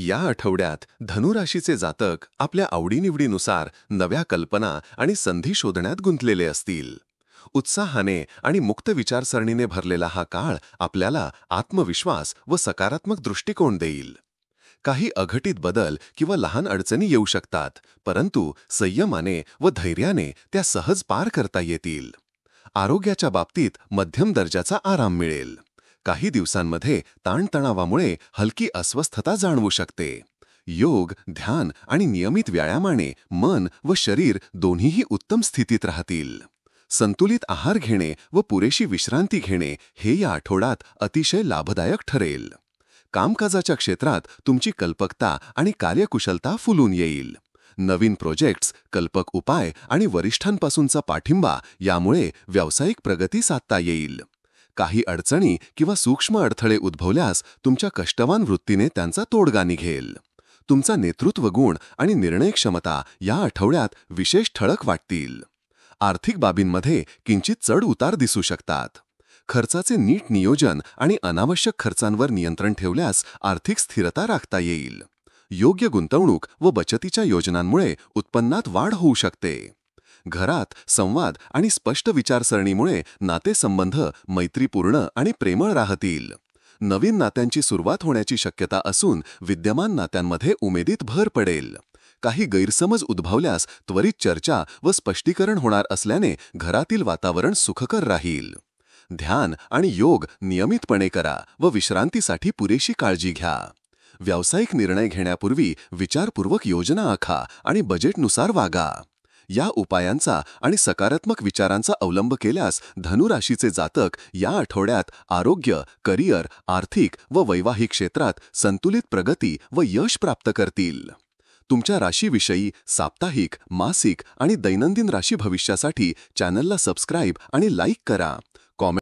या आठवड्यात धनुराशीचे जातक आपल्या आवडीनिवडीनुसार नव्या कल्पना आणि संधी शोधण्यात गुंतलेले असतील. उत्साहाने आणि मुक्त विचारसरणीने भरलेला हा काळ आपल्याला आत्मविश्वास व सकारात्मक दृष्टिकोन देईल. काही अघटित बदल किंवा लहान अडचणी येऊ शकतात, परंतु संयमाने व धैर्याने त्या सहज पार करता येतील. आरोग्याच्या बाबतीत मध्यम दर्जाचा आराम मिळेल. काही दिवसांमध्ये ताणतणावामुळे हलकी अस्वस्थता जाणवू शकते. योग, ध्यान आणि नियमित व्यायामाने मन व शरीर दोन्हीही उत्तम स्थितीत राहतील. संतुलित आहार घेणे व पुरेशी विश्रांती घेणे हे या आठवड्यात अतिशय लाभदायक ठरेल. कामकाजाच्या क्षेत्रात तुमची कल्पकता आणि कार्यकुशलता फुलून येईल. नवीन प्रोजेक्ट्स, कल्पक उपाय आणि वरिष्ठांपासूनचा पाठिंबा यामुळे व्यावसायिक प्रगती साधता येईल. काही अडचणी किंवा सूक्ष्म अडथळे उद्भवल्यास तुमच्या कष्टवान वृत्तीने त्यांचा तोडगा निघेल. तुमचा नेतृत्व गुण आणि निर्णय क्षमता या आठवड्यात विशेष ठळक वाटतील. आर्थिक बाबींमध्ये किंचित चढ उतार दिसू शकतात. खर्चाचे नीट नियोजन आणि अनावश्यक खर्चांवर नियंत्रण ठेवल्यास आर्थिक स्थिरता राखता येईल. योग्य गुंतवणूक व बचतीच्या योजनांमुळे उत्पन्नात वाढ होऊ शकते. घरात संवाद आणि स्पष्ट विचारसरणीमुळे नातेसंबंध मैत्रीपूर्ण आणि प्रेमळ राहतील. नवीन नात्यांची सुरुवात होण्याची शक्यता असून विद्यमान नात्यांमध्ये उमेदीत भर पडेल. काही गैरसमज उद्भवल्यास त्वरित चर्चा व स्पष्टीकरण होणार असल्याने घरातील वातावरण सुखकर राहील. ध्यान आणि योग नियमितपणे करा व विश्रांतीसाठी पुरेशी काळजी घ्या. व्यावसायिक निर्णय घेण्यापूर्वी विचारपूर्वक योजना आखा आणि बजेटनुसार वागा. या उपायांचा आणि सकारात्मक विचारांचा अवलंब केल्यास धनुराशीचे जातक या आठवड्यात आरोग्य, करिअर, आर्थिक व वैवाहिक क्षेत्रात संतुलित प्रगती व यश प्राप्त करतील. तुमच्या राशीविषयी साप्ताहिक, मासिक आणि दैनंदिन राशी भविष्यासाठी चॅनलला सबस्क्राईब आणि लाईक करा.